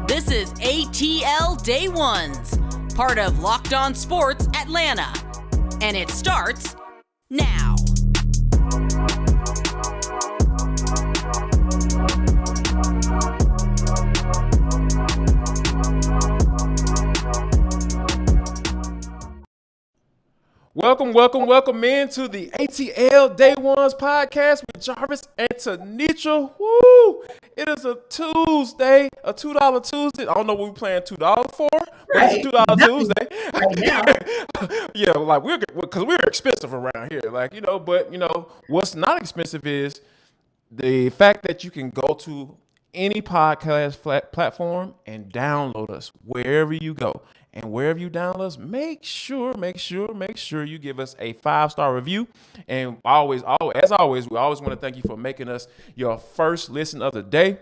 This is ATL Day Ones, part of Locked On Sports Atlanta. And it starts now. Welcome into the ATL Day Ones podcast with Jarvis and Tenitra. Woo! It is a Tuesday, a $2 Tuesday. I don't know what we're playing $2 for, but it's a $2 Tuesday. Right now. Yeah, like because we're expensive around here. But what's not expensive is the fact that you can go to any podcast platform and download us wherever you go. And wherever you download us, make sure you give us a 5-star review. And as always, we always want to thank you for making us your first listen of the day,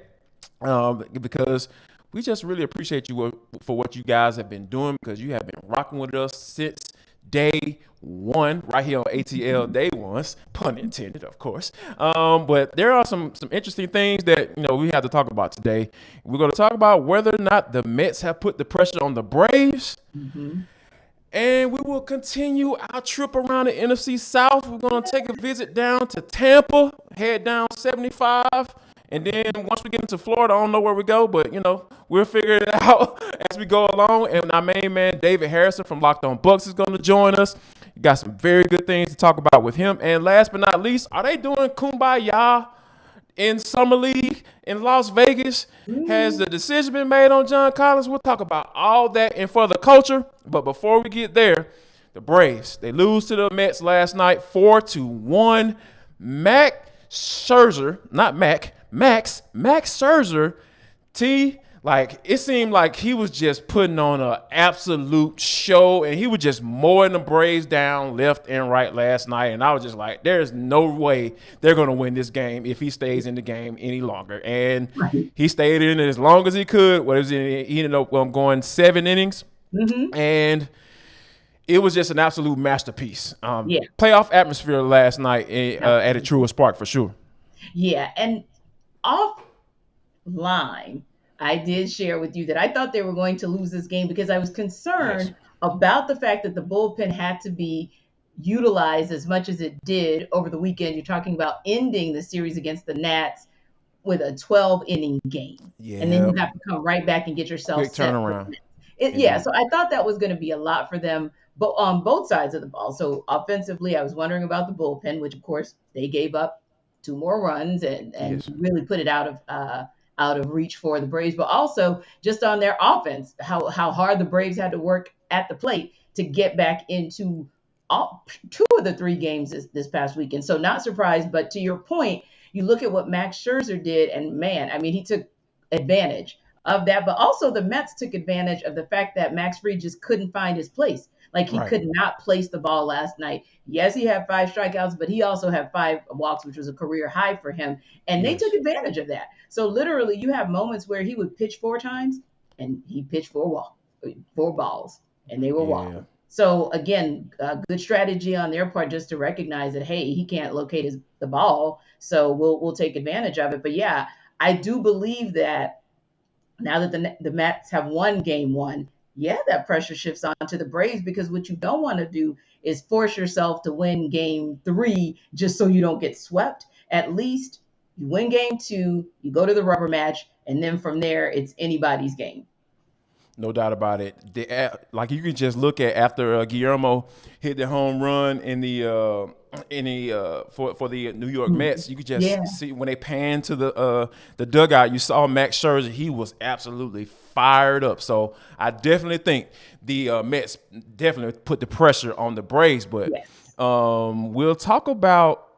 because we just really appreciate you for what you guys have been doing, because you have been rocking with us since day one right here on ATL Day Ones, pun intended, of course. But there are some interesting things that we have to talk about today. We're going to talk about whether or not the Mets have put the pressure on the Braves. Mm-hmm. And we will continue our trip around the NFC South. We're going to take a visit down to Tampa, head down 75. And then once we get into Florida, I don't know where we go, but, we'll figure it out as we go along. And our main man, David Harrison from Locked On Bucs, is going to join us. Got some very good things to talk about with him. And last but not least, are they doing Kumbaya in Summer League in Las Vegas? Has the decision been made on John Collins? We'll talk about all that and for the culture. But before we get there, the Braves, they lose to the Mets last night, 4-1. Max Scherzer, it seemed like he was just putting on an absolute show, and he was just mowing the Braves down left and right last night. And I was just like, there's no way they're going to win this game if he stays in the game any longer. And he stayed in it as long as he could. He ended up going 7 innings. Mm-hmm. And it was just an absolute masterpiece. Playoff atmosphere last night at the Truist Park for sure. Yeah, and offline, I did share with you that I thought they were going to lose this game because I was concerned about the fact that the bullpen had to be utilized as much as it did over the weekend. You're talking about ending the series against the Nats with a 12-inning game. Yeah. And then you have to come right back and get yourself quick turnaround. So I thought that was going to be a lot for them, but on both sides of the ball. So offensively, I was wondering about the bullpen, which, of course, they gave up 2 more runs and really put it out of reach for the Braves, but also just on their offense, how hard the Braves had to work at the plate to get back into 2 of the 3 games this past weekend. So not surprised, but to your point, you look at what Max Scherzer did, and man, I mean, he took advantage of that, but also the Mets took advantage of the fact that Max Fried just couldn't find his place. Like he could not place the ball last night. Yes, he had 5 strikeouts, but he also had 5 walks, which was a career high for him. And they took advantage of that. So literally you have moments where he would pitch 4 times and he pitched 4 balls and they were walking. So again, good strategy on their part just to recognize that, hey, he can't locate the ball. So we'll take advantage of it. But yeah, I do believe that now that the Mets have won game 1, that pressure shifts on to the Braves, because what you don't want to do is force yourself to win game 3 just so you don't get swept. At least you win game 2, you go to the rubber match, and then from there, it's anybody's game. No doubt about it. Like you can just look at after Guillermo hit the home run for the New York Mets, you could just see when they panned to the dugout, you saw Max Scherzer. He was absolutely fired up. So I definitely think the Mets definitely put the pressure on the Braves. But we'll talk about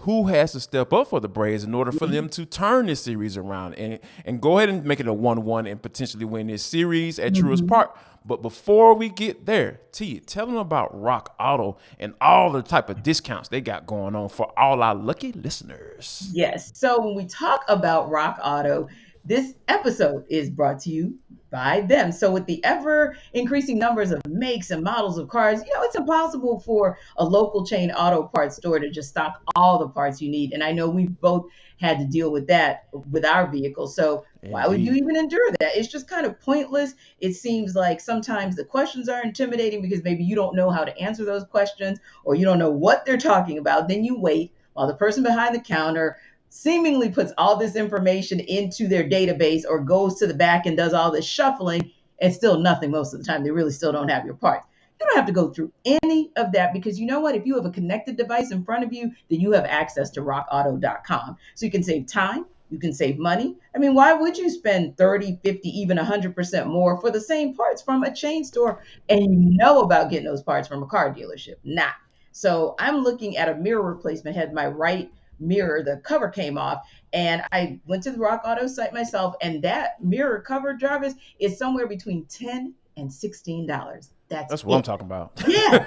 who has to step up for the Braves in order for them to turn this series around and go ahead and make it a 1-1 and potentially win this series at Truist Park. But before we get there, tell them about Rock Auto and all the type of discounts they got going on for all our lucky listeners. Yes. So when we talk about Rock Auto, This episode is brought to you by them. So with the ever increasing numbers of makes and models of cars, it's impossible for a local chain auto parts store to just stock all the parts you need. And I know we've both had to deal with that with our vehicles. So why would you even endure that? It's just kind of pointless. It seems like sometimes the questions are intimidating because maybe you don't know how to answer those questions or you don't know what they're talking about. Then you wait while the person behind the counter seemingly puts all this information into their database or goes to the back and does all this shuffling and still nothing most of the time. They really still don't have your parts. You don't have to go through any of that because you know what? If you have a connected device in front of you, then you have access to rockauto.com. So you can save time. You can save money. I mean, why would you spend 30, 50, even 100% more for the same parts from a chain store and you know about getting those parts from a car dealership? Nah. So I'm looking at a mirror replacement, had my right mirror, the cover came off, and I went to the Rock Auto site myself, and that mirror cover, Jarvis, is somewhere between $10 and $16. That's what I'm talking about. Yeah,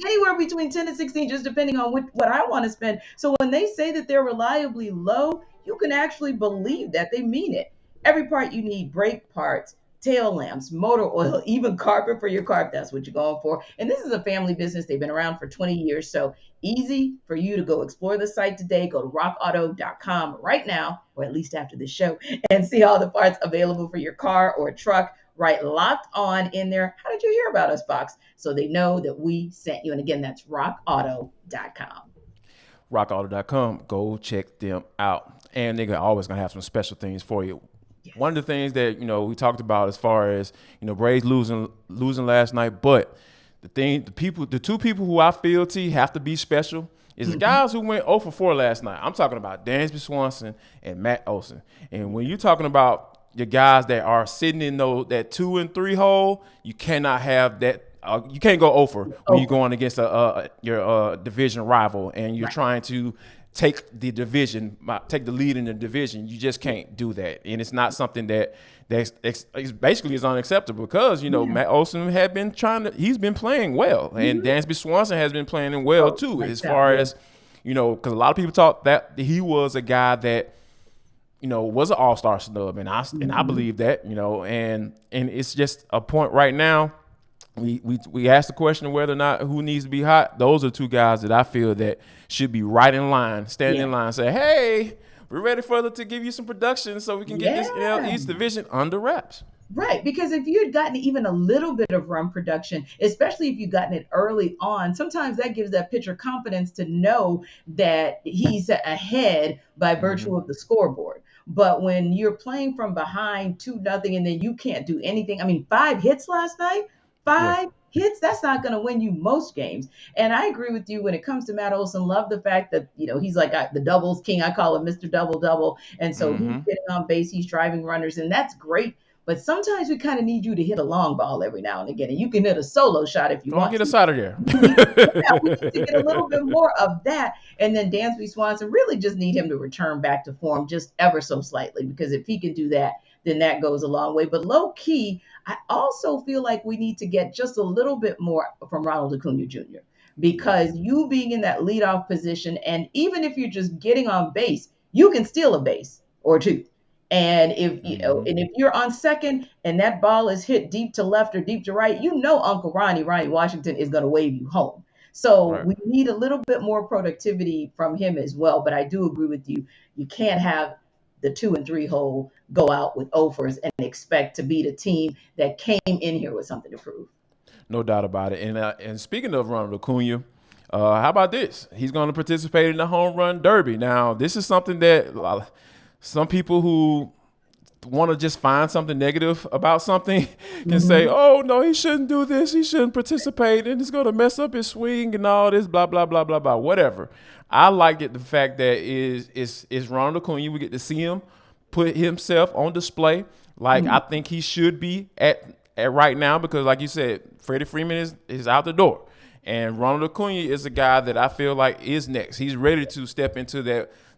anywhere between 10 and 16, just depending on what I want to spend. So when they say that they're reliably low, you can actually believe that they mean it. Every part you need, brake parts, tail lamps, motor oil, even carpet for your car if that's what you're going for. And this is a family business. They've been around for 20 years. So easy for you to go explore the site today. Go to rockauto.com right now, or at least after the show, and see all the parts available for your car or truck. Right, Locked On in there. How did you hear about us, box? So they know that we sent you. And again, that's rockauto.com. rockauto.com. Go check them out. And they're always going to have some special things for you. Yes. One of the things that, we talked about as far as, Brady's losing last night, but the two people who I feel have to be special is the guys who went 0 for 4 last night. I'm talking about Dansby Swanson and Matt Olson. And when you're talking about your guys that are sitting in that 2 and 3 hole, you cannot have that. You can't go over when you're going against your division rival and you're trying to take the lead in the division. You just can't do that, and it's not something that basically is unacceptable because Matt Olson he's been playing well, and Dansby Swanson has been playing well too. As far as because a lot of people thought that he was a guy that was an all-star snub, and I believe that, and it's just a point right now. We asked the question of whether or not who needs to be hot. Those are two guys that I feel that should be right in line, standing in line, and say, hey, we're ready to give you some production so we can get this East Division under wraps. Right, because if you had gotten even a little bit of run production, especially if you've gotten it early on, sometimes that gives that pitcher confidence to know that he's ahead by virtue of the scoreboard. But when you're playing from behind 2-0 and then you can't do anything, 5 hits last night, 5 hits, that's not going to win you most games. And I agree with you when it comes to Matt Olson. Love the fact that, he's like the doubles king. I call him Mr. Double-Double. And so he's getting on base, he's driving runners, and that's great. But sometimes we kind of need you to hit a long ball every now and again. And you can hit a solo shot if you want to. Don't get us out of there. We need to get a little bit more of that. And then Dansby Swanson, really just need him to return back to form just ever so slightly. Because if he can do that, then that goes a long way. But low key, I also feel like we need to get just a little bit more from Ronald Acuna Jr. Because you being in that leadoff position, and even if you're just getting on base, you can steal a base or two. And if you're on second and that ball is hit deep to left or deep to right, Uncle Ronnie Washington is going to wave you home. So we need a little bit more productivity from him as well. But I do agree with you. You can't have the 2 and 3 hole go out with offers and expect to beat a team that came in here with something to prove. No doubt about it. And speaking of Ronald Acuna, how about this? He's going to participate in the home run derby. Now, this is something that some people who want to just find something negative about something can say, oh, no, he shouldn't do this. He shouldn't participate, and it's going to mess up his swing and all this, blah, blah, blah, blah, blah, whatever. I like it, the fact that is Ronald Acuna. We get to see him put himself on display like I think he should be at right now because, like you said, Freddie Freeman is out the door. And Ronald Acuna is a guy that I feel like is next. He's ready to step into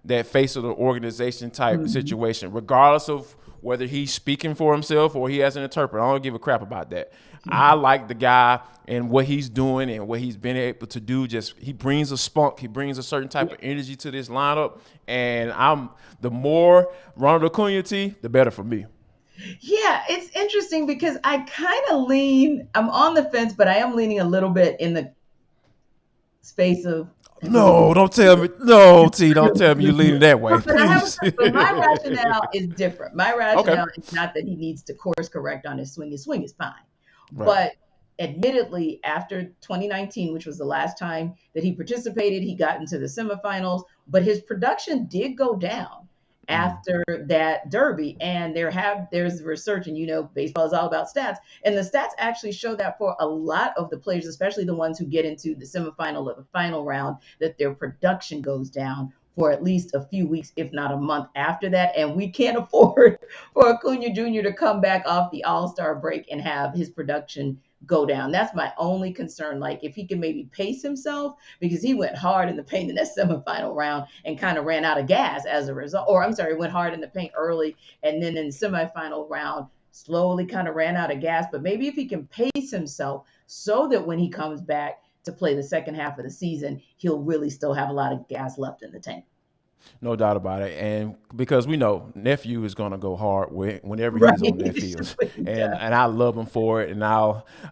that face of the organization type situation, regardless of whether he's speaking for himself or he has an interpreter. I don't give a crap about that. I like the guy and what he's doing and what he's been able to do. Just he brings a spunk. He brings a certain type of energy to this lineup. And the more Ronald Acuna, the better for me. Yeah, it's interesting because I kind of I'm on the fence, but I am leaning a little bit in the space of. No, don't tell me. No, T, don't tell me you're leaning that way. But my rationale is different. My rationale is not that he needs to course correct on his swing. His swing is fine. Right. But admittedly, after 2019, which was the last time that he participated, he got into the semifinals, but his production did go down after that Derby. And there's research, and baseball is all about stats. And the stats actually show that for a lot of the players, especially the ones who get into the semifinal or the final round, that their production goes down for at least a few weeks, if not a month after that. And we can't afford for Acuna Jr. to come back off the All-Star break and have his production go down. That's my only concern. Like if he can maybe pace himself, because he went hard in the paint in that semifinal round and kind of ran out of gas as a result. Or I'm sorry, went hard in the paint early and then in the semifinal round slowly kind of ran out of gas. But maybe if he can pace himself so that when he comes back to play the second half of the season, he'll really still have a lot of gas left in the tank. No doubt about it. And because we know nephew is going to go hard whenever he's on that field. And I love him for it. And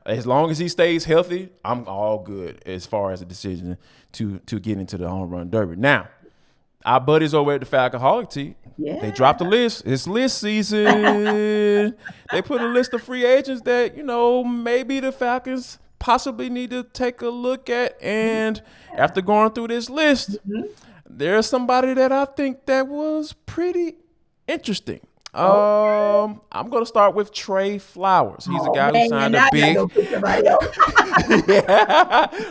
as long as he stays healthy, I'm all good as far as a decision to get into the home run derby. Now, our buddies over at the Falconholic they dropped the list. It's list season. They put a list of free agents that, maybe the Falcons possibly need to take a look at. And after going through this list, there's somebody that I think that was pretty interesting. I'm going to start with Trae Flowers. He's a guy who signed a big.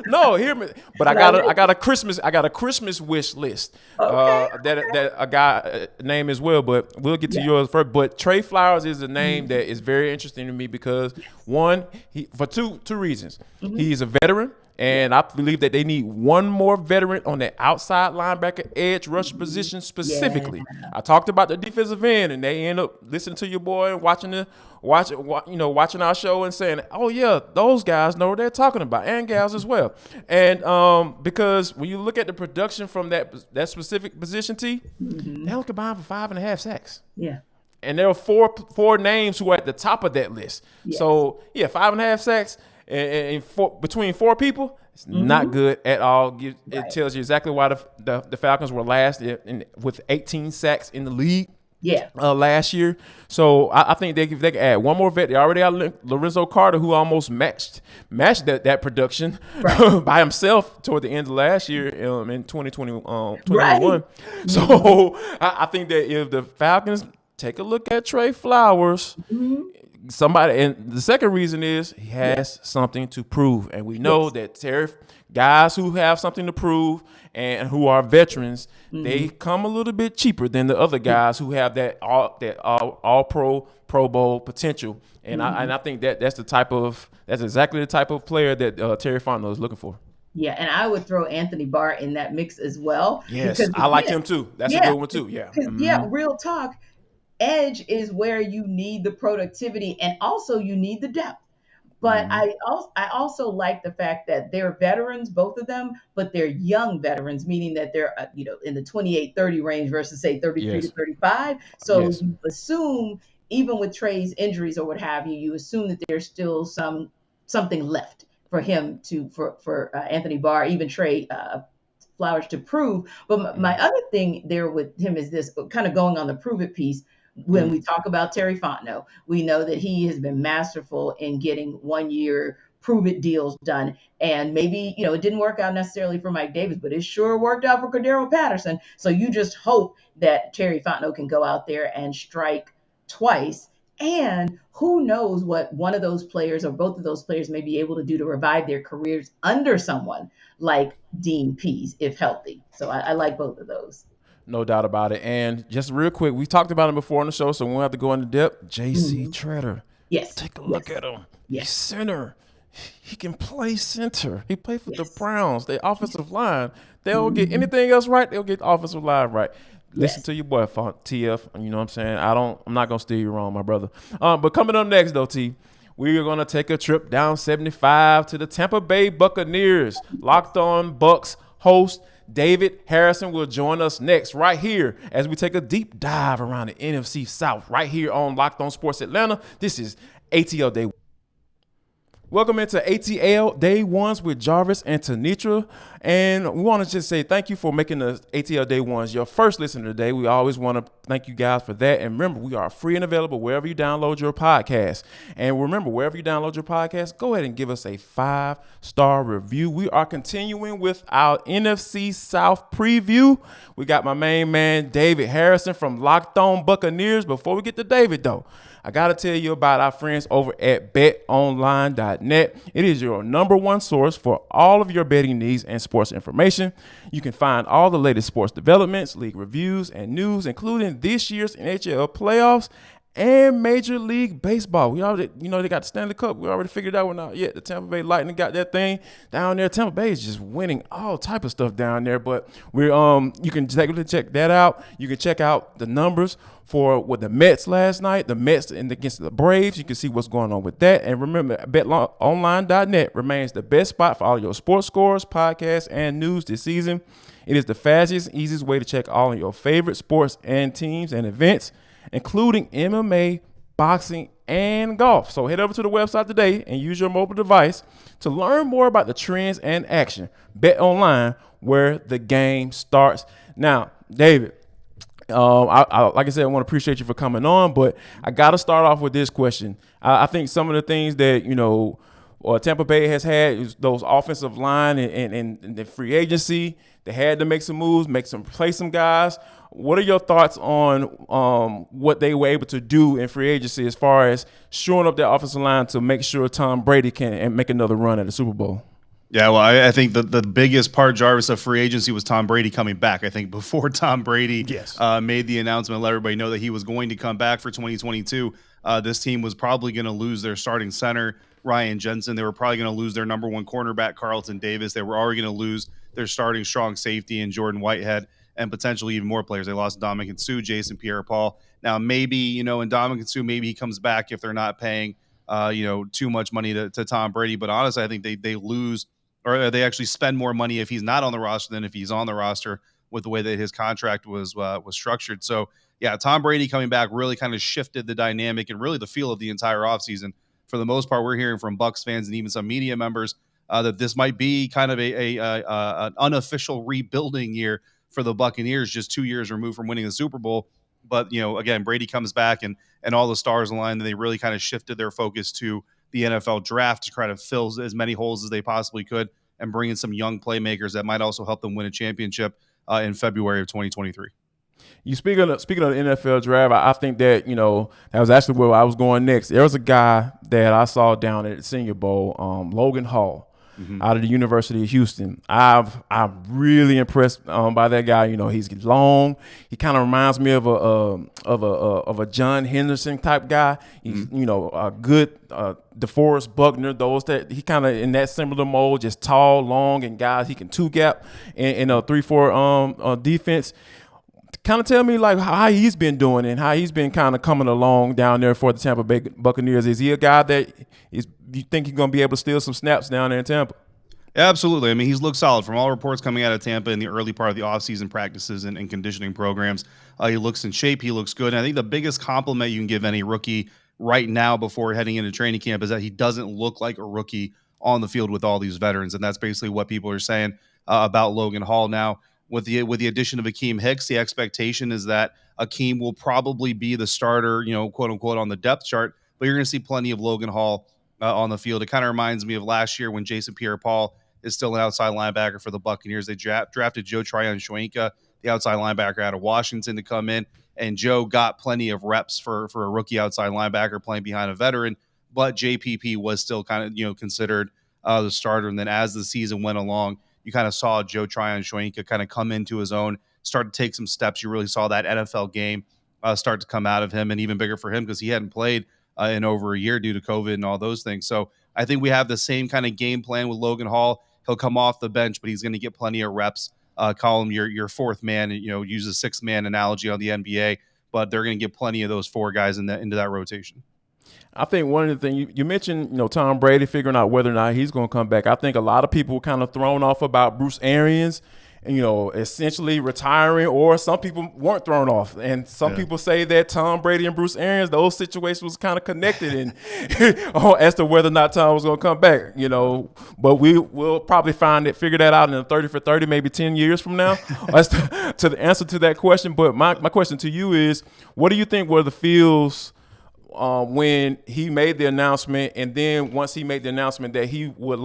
No, hear me. But I got a Christmas wish list. That a guy name as well. But we'll get to yours first. But Trae Flowers is a name that is very interesting to me because one, for two reasons. He's a veteran. And I believe that they need one more veteran on that outside linebacker edge rusher position specifically. Yeah. I talked about the defensive end, and they end up listening to your boy and watching our show and saying, "Oh yeah, those guys know what they're talking about," and gals as well. And because when you look at the production from that specific position, they only combined for 5.5 sacks. Yeah. And there are four names who are at the top of that list. Yes. So 5.5 sacks. And between four people, it's not good at all. It tells you exactly why the Falcons were last with 18 sacks in the league. Last year. So I think they can add one more vet. They already have Lorenzo Carter, who almost matched that production by himself toward the end of last year in 2021. So I think that if the Falcons take a look at Trae Flowers. And the second reason is he has something to prove, and we know that guys who have something to prove and who are veterans, they come a little bit cheaper than the other guys who have that all Pro Bowl potential. And I think that's exactly the type of player that Terry Fontenot is looking for. Yeah, and I would throw Anthony Barr in that mix as well. Yes, I like him too. That's a good one too. Yeah. Real talk. Edge is where you need the productivity and also you need the depth. But I also like the fact that they're veterans, both of them, but they're young veterans, meaning that they're in the 28-30 range versus say 33 to 35. So you assume, even with Trae's injuries or what have you, you assume that there's still something left for him for Anthony Barr, even Trae Flowers to prove. But my other thing there with him is this, kind of going on the prove it piece. When we talk about Terry Fontenot, we know that he has been masterful in getting 1-year prove-it deals done. And maybe, it didn't work out necessarily for Mike Davis, but it sure worked out for Cordero Patterson. So you just hope that Terry Fontenot can go out there and strike twice. And who knows what one of those players or both of those players may be able to do to revive their careers under someone like Dean Pease, if healthy. So I like both of those. No doubt about it. And just real quick, we talked about him before on the show, so we won't have to go into depth. J.C. Tretter. Yes. Take a look at him. Yes. He's center. He can play center. He played for the Browns, the offensive line. They don't get anything else right, they'll get the offensive line right. listen to your boy, TF. You know what I'm saying? I'm not gonna steer you wrong, my brother. But coming up next, though, T, we are gonna take a trip down 75 to the Tampa Bay Buccaneers. Locked On Bucs host David Harrison will join us next right here as we take a deep dive around the NFC South right here on Locked On Sports Atlanta. This is ATL Day. Welcome into ATL Day Ones with Jarvis and Tenitra. And we want to just say thank you for making the ATL Day Ones your first listener today. We always want to thank you guys for that. And remember, we are free and available wherever you download your podcast. And remember, wherever you download your podcast, go ahead and give us a 5-star review. We are continuing with our NFC South preview. We got my main man, David Harrison from Locked On Buccaneers. Before we get to David, though, I got to tell you about our friends over at betonline.net. It is your number one source for all of your betting needs and sports information. You can find all the latest sports developments, league reviews, and news, including this year's NHL playoffs and Major League Baseball. We already, they got the Stanley Cup. We already figured out not yet. The Tampa Bay Lightning got that thing down there. Tampa Bay is just winning all type of stuff down there. But you can check that out. You can check out the numbers for the Mets last night, the Mets against the Braves. You can see what's going on with that. And remember, betonline.net remains the best spot for all your sports scores, podcasts, and news this season. It is the fastest, easiest way to check all of your favorite sports and teams and events, including MMA, boxing, and golf. So head over to the website today and use your mobile device to learn more about the trends and action. Bet online, where the game starts. Now, David, like I said, I want to appreciate you for coming on, but I got to start off with this question. I think some of the things that, Tampa Bay has had is those offensive line and the free agency. They had to make some moves, play some guys. What are your thoughts on what they were able to do in free agency as far as shoring up their offensive line to make sure Tom Brady can make another run at the Super Bowl? Yeah, well, I think the biggest part, Jarvis, of free agency was Tom Brady coming back. I think before Tom Brady made the announcement, let everybody know that he was going to come back for 2022, this team was probably going to lose their starting center, Ryan Jensen. They were probably going to lose their number one cornerback, Carlton Davis. They were already going to lose their starting strong safety in Jordan Whitehead, and potentially even more players. They lost Dominican Sue, Jason Pierre-Paul. Now, maybe, in Dominican Sue, maybe he comes back if they're not paying, too much money to Tom Brady. But honestly, I think they lose, or they actually spend more money if he's not on the roster than if he's on the roster with the way that his contract was structured. So, yeah, Tom Brady coming back really kind of shifted the dynamic and really the feel of the entire offseason. For the most part, we're hearing from Bucs fans and even some media members that this might be kind of an unofficial rebuilding year for the Buccaneers, just 2 years removed from winning the Super Bowl. But, again, Brady comes back and all the stars align, and they really kind of shifted their focus to the NFL draft to try to fill as many holes as they possibly could and bring in some young playmakers that might also help them win a championship in February of 2023. You speaking of the NFL draft, I think that, that was actually where I was going next. There was a guy that I saw down at the Senior Bowl, Logan Hall. Out of the University of Houston. I'm really impressed by that guy. He's long. He kind of reminds me of a John Henderson type guy. He's a good DeForest Buckner. Those that he kind of in that similar mold, just tall, long, and guys he can two gap in a 3-4 defense. Kind of tell me like how he's been doing and how he's been kind of coming along down there for the Tampa Bay Buccaneers. Is he a guy that you think he's going to be able to steal some snaps down there in Tampa? Absolutely. I mean, he's looked solid from all reports coming out of Tampa in the early part of the offseason practices and conditioning programs. He looks in shape. He looks good. And I think the biggest compliment you can give any rookie right now before heading into training camp is that he doesn't look like a rookie on the field with all these veterans. And that's basically what people are saying about Logan Hall now. With the addition of Akeem Hicks, the expectation is that Akeem will probably be the starter, quote unquote, on the depth chart. But you're going to see plenty of Logan Hall on the field. It kind of reminds me of last year when Jason Pierre-Paul is still an outside linebacker for the Buccaneers. They drafted Joe Tryon-Shoyinka, the outside linebacker out of Washington, to come in, and Joe got plenty of reps for a rookie outside linebacker playing behind a veteran. But JPP was still kind of considered the starter. And then as the season went along, you kind of saw Joe Tryon-Shoyinka kind of come into his own, start to take some steps. You really saw that NFL game start to come out of him, and even bigger for him because he hadn't played in over a year due to COVID and all those things. So I think we have the same kind of game plan with Logan Hall. He'll come off the bench, but he's going to get plenty of reps call him your fourth man, and use a sixth man analogy on the NBA. But they're going to get plenty of those four guys into that rotation. I think one of the things you mentioned, Tom Brady figuring out whether or not he's going to come back. I think a lot of people were kind of thrown off about Bruce Arians, and, essentially retiring, or some people weren't thrown off. And some people say that Tom Brady and Bruce Arians, those situations was kind of connected and as to whether or not Tom was going to come back, But we'll probably figure that out in a 30 for 30, maybe 10 years from now, as to the answer to that question. But my question to you is, what do you think were the feels when he made the announcement, and then once he made the announcement that he would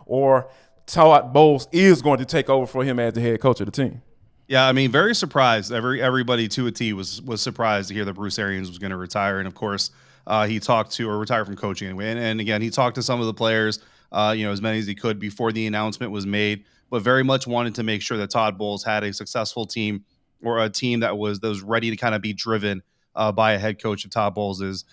or Todd Bowles is going to take over for him as the head coach of the team? Yeah, I mean, very surprised. Everybody to a T was surprised to hear that Bruce Arians was going to retire, and of course, he talked to, or retire from coaching anyway. And again, he talked to some of the players, as many as he could before the announcement was made, but very much wanted to make sure that Todd Bowles had a successful team, or a team that was ready to kind of be driven by a head coach of Todd Bowles'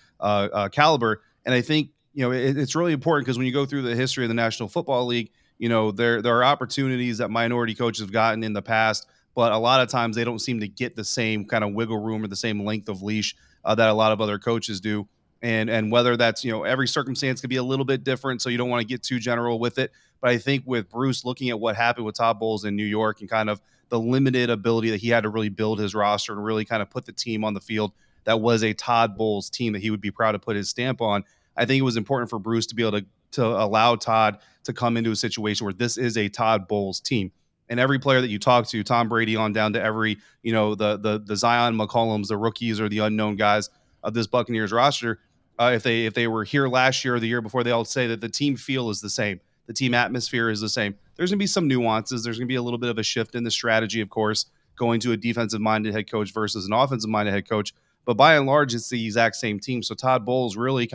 caliber. And I think it's really important, because when you go through the history of the National Football League, there are opportunities that minority coaches have gotten in the past, but a lot of times they don't seem to get the same kind of wiggle room or the same length of leash that a lot of other coaches do. And whether that's, every circumstance could be a little bit different, so you don't want to get too general with it. But I think with Bruce, looking at what happened with Todd Bowles in New York, and kind of the limited ability that he had to really build his roster and really kind of put the team on the field that was a Todd Bowles team that he would be proud to put his stamp on, I think it was important for Bruce to be able to allow Todd to come into a situation where this is a Todd Bowles team. And every player that you talk to, Tom Brady on down to every, the Zion McCollums, the rookies, or the unknown guys of this Buccaneers roster, if they were here last year or the year before, they all say that the team feel is the same. The team atmosphere is the same. There's going to be some nuances. There's going to be a little bit of a shift in the strategy, of course, going to a defensive-minded head coach versus an offensive-minded head coach. But by and large, it's the exact same team. So Todd Bowles really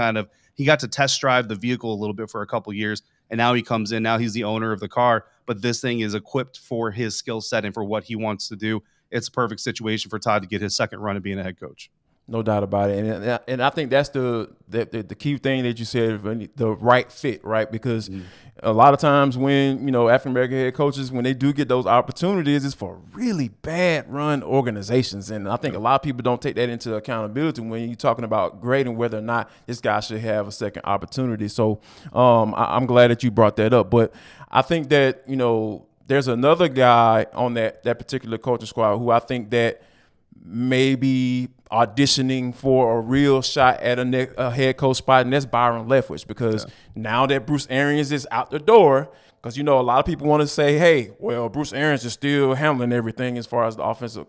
he got to test drive the vehicle a little bit for a couple years, and now he comes in. Now he's the owner of the car, but this thing is equipped for his skill set and for what he wants to do. It's a perfect situation for Todd to get his second run of being a head coach. No doubt about it. And I think that's the key thing that you said, the right fit, right? Because a lot of times when, African-American head coaches, when they do get those opportunities, it's for really bad run organizations. And I think a lot of people don't take that into accountability when you're talking about grading whether or not this guy should have a second opportunity. So I'm glad that you brought that up. But I think that, there's another guy on that particular coaching squad who I think that maybe auditioning for a real shot at a head coach spot, and that's Byron Leftwich, because now that Bruce Arians is out the door, because, a lot of people want to say, hey, well, Bruce Arians is still handling everything as far as the offensive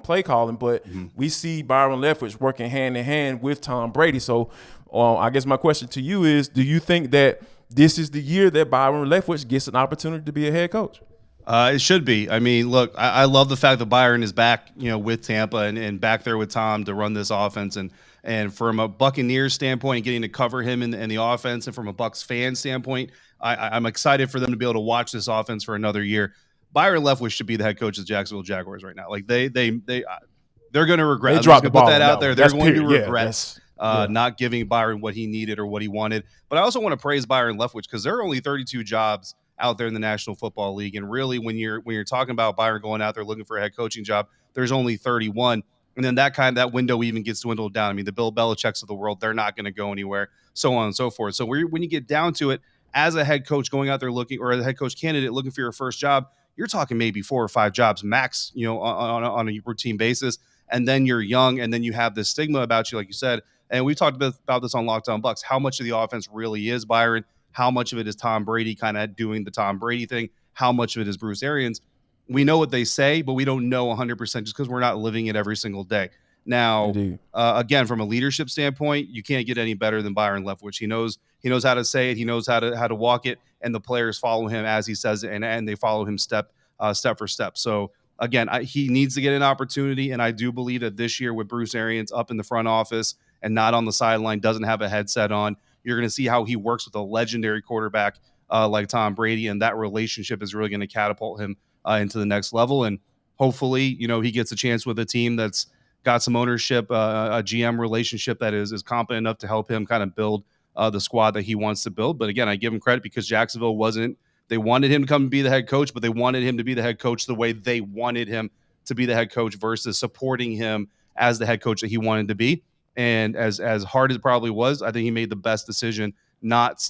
play calling, but we see Byron Leftwich working hand in hand with Tom Brady. So I guess my question to you is, do you think that this is the year that Byron Leftwich gets an opportunity to be a head coach? It should be. I mean, look, I love the fact that Byron is back, with Tampa and back there with Tom to run this offense. And from a Buccaneers standpoint, and getting to cover him in the offense, and from a Bucs fan standpoint, I'm excited for them to be able to watch this offense for another year. Byron Leftwich should be the head coach of the Jacksonville Jaguars right now. Like they're going to regret. They dropped the ball. Put that out there. They're going to regret not giving Byron what he needed or what he wanted. But I also want to praise Byron Leftwich, because there are only 32 jobs out there in the National Football League, and really when you're talking about Byron going out there looking for a head coaching job, there's only 31, and then that window even gets dwindled down. I mean, the Bill Belichick's of the world, they're not going to go anywhere, so on and so forth. So when you get down to it, as a head coach going out there looking, or as a head coach candidate looking for your first job, you're talking maybe 4 or 5 jobs max, on a routine basis, and then you're young, and then you have this stigma about you, like you said, and we talked about this on Locked On Bucs, how much of the offense really is Byron. How much of it is Tom Brady kind of doing the Tom Brady thing? How much of it is Bruce Arians? We know what they say, but we don't know 100% just because we're not living it every single day. Now, again, from a leadership standpoint, you can't get any better than Byron Leftwich. He knows how to say it. He knows how to walk it, and the players follow him as he says it, and they follow him step for step. So again, he needs to get an opportunity, and I do believe that this year with Bruce Arians up in the front office and not on the sideline, doesn't have a headset on, you're going to see how he works with a legendary quarterback like Tom Brady, and that relationship is really going to catapult him into the next level. And hopefully, he gets a chance with a team that's got some ownership, a GM relationship that is competent enough to help him kind of build the squad that he wants to build. But again, I give him credit because Jacksonville wasn't They wanted him to come and be the head coach, but they wanted him to be the head coach the way they wanted him to be the head coach versus supporting him as the head coach that he wanted to be. And as hard as it probably was, I think he made the best decision, not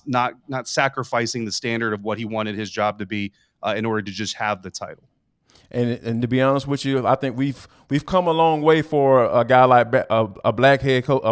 sacrificing the standard of what he wanted his job to be in order to just have the title. And to be honest with you, I think we've come a long way for a guy like a black head coach,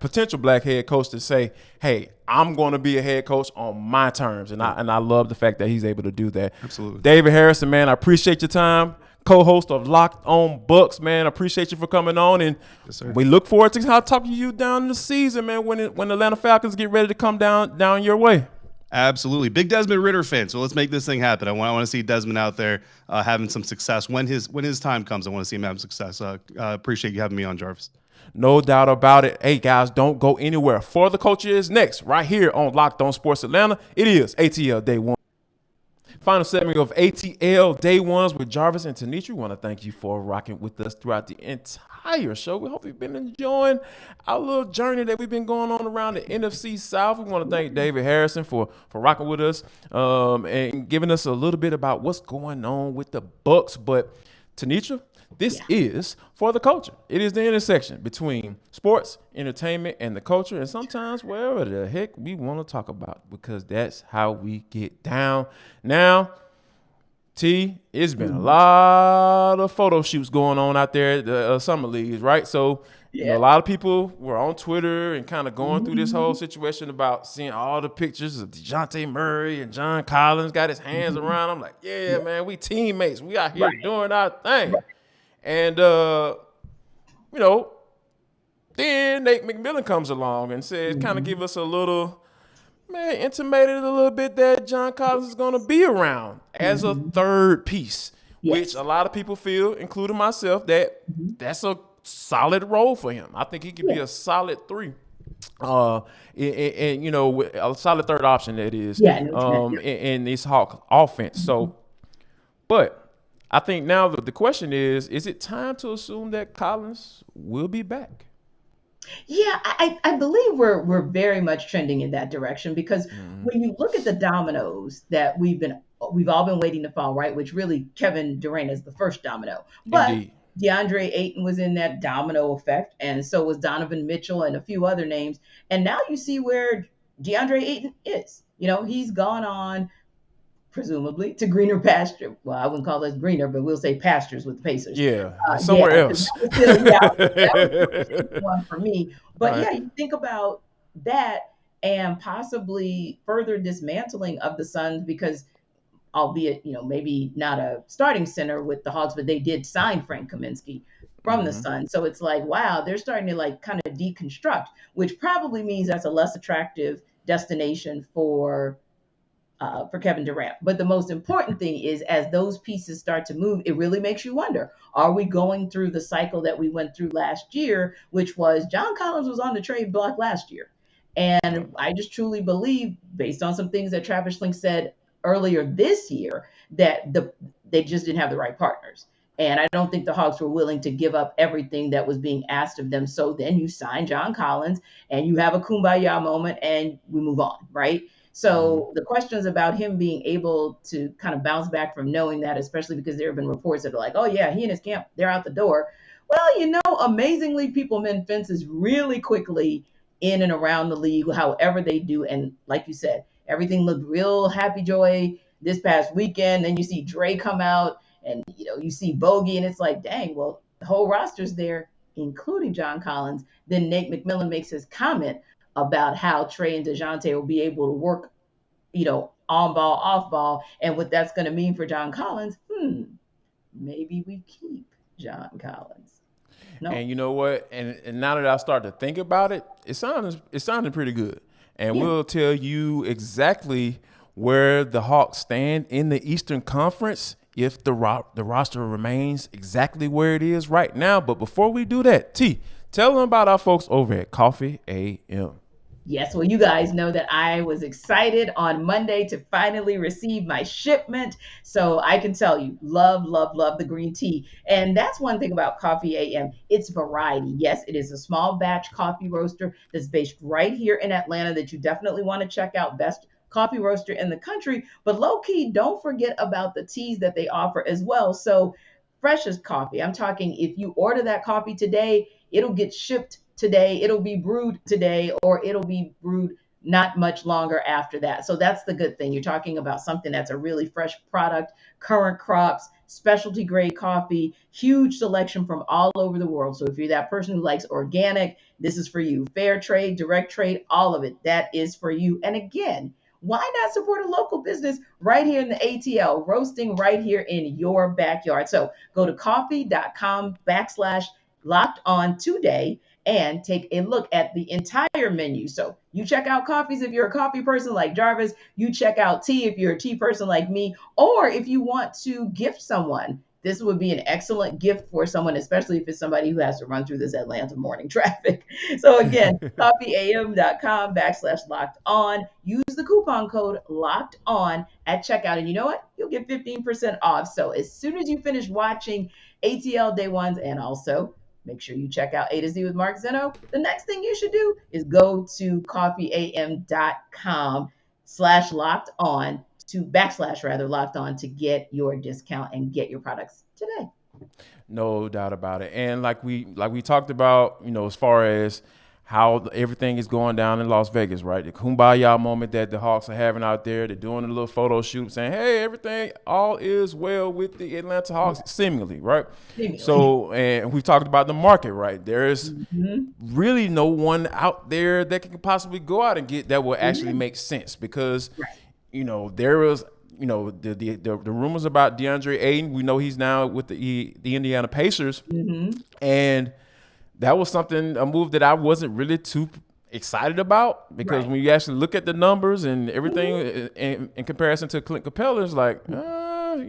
potential black head coach to say, "Hey, I'm going to be a head coach on my terms," and I love the fact that he's able to do that. Absolutely, David Harrison, man, I appreciate your time. Co-host of Locked On Bucs, man, I appreciate you for coming on, and yes, sir. We look forward to talking to you down the season, man. When the Atlanta Falcons get ready to come down your way. Absolutely. Big Desmond Ridder fan. So let's make this thing happen. I want to see Desmond out there having some success. When his time comes, I want to see him having success. Appreciate you having me on, Jarvis. No doubt about it. Hey, guys, don't go anywhere. For the Culture is next, right here on Locked On Sports Atlanta. It is ATL Day One. Final segment of ATL Day Ones with Jarvis and Tenitra. We want to thank you for rocking with us throughout the entire show. We hope you've been enjoying our little journey that we've been going on around the NFC South. We want to thank David Harrison for rocking with us and giving us a little bit about what's going on with the Bucs. But Tenitra, this is For the Culture. It is the intersection between sports, entertainment, and the culture, and sometimes wherever the heck we want to talk about, because that's how we get down. Now, T, it's been a lot of photo shoots going on out there at the summer leagues, right? So you know, a lot of people were on Twitter and kind of going through this whole situation about seeing all the pictures of Dejounte Murray and John Collins got his hands around. I'm like, yeah, man, we teammates. We out here doing our thing. And, you know, then Nate McMillan comes along and says, kind of give us a little, intimated a little bit that John Collins is going to be around as a third piece, which a lot of people feel, including myself, that that's a solid role for him. I think he could be a solid 3. And you know, a solid third option, that is, in this Hawk offense. So, but I think now the question is it time to assume that Collins will be back? Yeah, I believe we're very much trending in that direction, because when you look at the dominoes that we've all been waiting to fall, right? Which really Kevin Durant is the first domino, but Indeed. DeAndre Ayton was in that domino effect, and so was Donovan Mitchell and a few other names. And now you see where DeAndre Ayton is. You know, he's gone on, presumably, to greener pasture. Well, I wouldn't call this greener, but we'll say pastures with the Pacers. Somewhere else. That was one for me. But you think about that and possibly further dismantling of the Suns, because albeit, you know, maybe not a starting center with the Hawks, but they did sign Frank Kaminsky from the Suns. So it's like, wow, they're starting to like kind of deconstruct, which probably means that's a less attractive destination for Kevin Durant. But the most important thing is, as those pieces start to move, it really makes you wonder, are we going through the cycle that we went through last year, which was John Collins was on the trade block last year. And I just truly believe, based on some things that Travis Schlenk said earlier this year, that they just didn't have the right partners. And I don't think the Hawks were willing to give up everything that was being asked of them. So then you sign John Collins and you have a kumbaya moment and we move on, right? So the questions about him being able to kind of bounce back from knowing that, especially because there have been reports that are like, oh yeah, he and his camp, they're out the door. Well, you know, amazingly, people mend fences really quickly in and around the league, however they do. And like you said, everything looked real happy joy this past weekend. Then you see Trae come out and, you know, you see Bogey, and it's like, dang, well, the whole roster's there, including John Collins. Then Nate McMillan makes his comment about how Trae and Dejounte will be able to work, you know, on ball, off ball, and what that's going to mean for John Collins. Maybe we keep John Collins. No. And you know what? And now that I start to think about it, it sounded pretty good. And we'll tell you exactly where the Hawks stand in the Eastern Conference if the roster remains exactly where it is right now. But before we do that, T, tell them about our folks over at Coffee AM. Yes, well, you guys know that I was excited on Monday to finally receive my shipment. So I can tell you, love the green tea. And that's one thing about Coffee AM. It's variety. Yes, it is a small batch coffee roaster that's based right here in Atlanta that you definitely want to check out. Best coffee roaster in the country. But low key, don't forget about the teas that they offer as well. So freshest coffee. I'm talking if you order that coffee today, it'll get shipped today, it'll be brewed today, or it'll be brewed not much longer after that. So that's the good thing. You're talking about something that's a really fresh product, current crops, specialty grade coffee, huge selection from all over the world. So if you're that person who likes organic, this is for you. Fair trade, direct trade, all of it, that is for you. And again, why not support a local business right here in the ATL, roasting right here in your backyard? So go to coffee.com/locked on today and take a look at the entire menu. So you check out coffees if you're a coffee person like Jarvis, you check out tea if you're a tea person like me, or if you want to gift someone, this would be an excellent gift for someone, especially if it's somebody who has to run through this Atlanta morning traffic. So again, coffeeam.com/locked on. Use the coupon code locked on at checkout. And you know what? You'll get 15% off. So as soon as you finish watching ATL Day Ones, and also make sure you check out A to Z with Mark Zeno, the next thing you should do is go to coffeeam.com/locked on to /locked on to get your discount and get your products today. No doubt about it. And like we talked about, as far as how everything is going down in Las Vegas, right? The kumbaya moment that the Hawks are having out there. They're doing a little photo shoot saying, hey, everything, all is well with the Atlanta Hawks, seemingly, right? Seemingly. So, and we've talked about the market, right? There's really no one out there that can possibly go out and get that will actually make sense because, there was, the rumors about DeAndre Ayton. We know he's now with the Indiana Pacers, and that was a move that I wasn't really too excited about because when you actually look at the numbers and everything in comparison to Clint Capella, it's like, what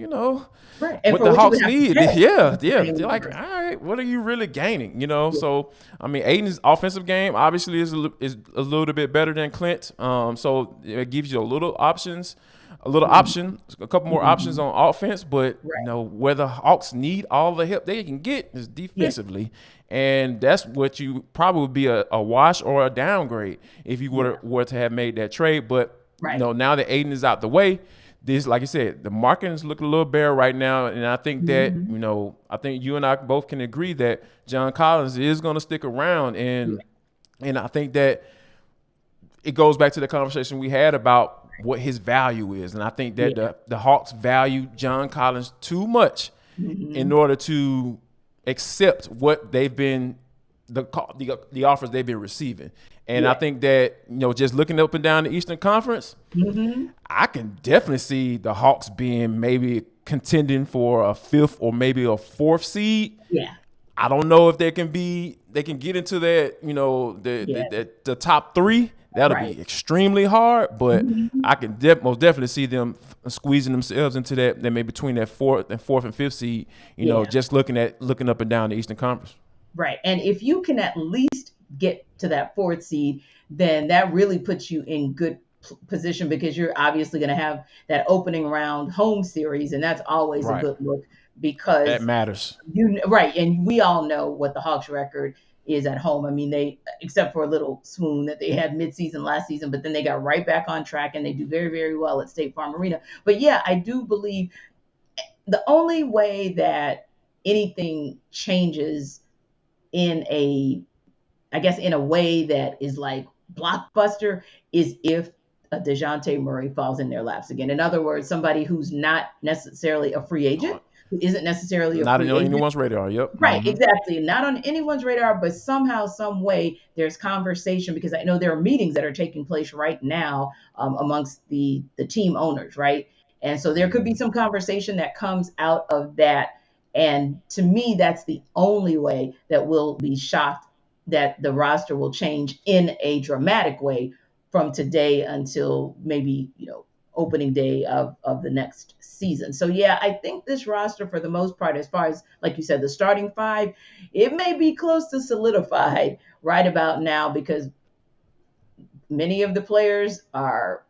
the Hawks need. They're like, all right, what are you really gaining? So I mean, Aiden's offensive game obviously is a little bit better than Clint. So it gives you a couple more options on offense, but where the Hawks need all the help they can get is defensively. And that's what you probably would be a wash or a downgrade if you were to have made that trade. But now that Aiden is out the way, this, like you said, the market is looking a little bare right now. And I think that, I think you and I both can agree that John Collins is going to stick around. And I think that it goes back to the conversation we had about what his value is. And I think that the Hawks value John Collins too much in order to accept what they've been, the offers they've been receiving. And I think that, just looking up and down the Eastern Conference, I can definitely see the Hawks being maybe contending for a 5th or maybe a 4th seed. Yeah. I don't know if they can get into that, the top 3. That'll be extremely hard, but I can most definitely see them squeezing themselves into that maybe between that 4th and 5th seed, just looking up and down the Eastern Conference. Right. And if you can at least get to that 4th seed, then that really puts you in good position because you're obviously going to have that opening round home series. And that's always a good look because that matters. And we all know what the Hawks record is at home. I mean, they, except for a little swoon that they had midseason last season, but then they got right back on track and they do very, very well at State Farm Arena. But yeah, I do believe the only way that anything changes in a way that is like blockbuster is if a Dejounte Murray falls in their laps again. In other words, somebody who's not necessarily a free agent, who isn't necessarily not on anyone's radar. Yep. Right, exactly. Not on anyone's radar, but somehow, some way, there's conversation because I know there are meetings that are taking place right now amongst the team owners, right? And so there could be some conversation that comes out of that. And to me, that's the only way that we'll be shocked that the roster will change in a dramatic way from today until maybe, opening day of the next season. So yeah, I think this roster for the most part, as far as, like you said, the starting 5, it may be close to solidified right about now because many of the players are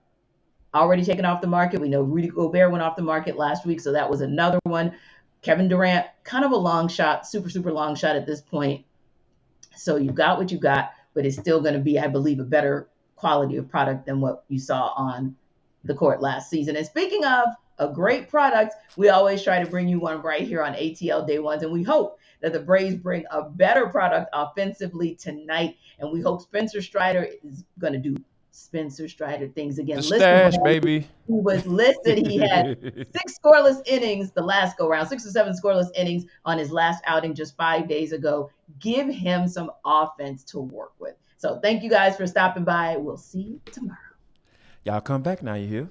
already taken off the market. We know Rudy Gobert went off the market last week, so that was another one. Kevin Durant, kind of a long shot, super, super long shot at this point. So you got what you got, but it's still going to be, I believe, a better quality of product than what you saw on the court last season. And speaking of a great product, we always try to bring you one right here on ATL Day Ones. And we hope that the Braves bring a better product offensively tonight. And we hope Spencer Strider is going to do Spencer Strider things again. The stash, baby. He was listed. He had 6 scoreless innings the last go round, 6 or 7 scoreless innings on his last outing just 5 days ago. Give him some offense to work with. So thank you guys for stopping by. We'll see you tomorrow. Y'all come back now, you hear?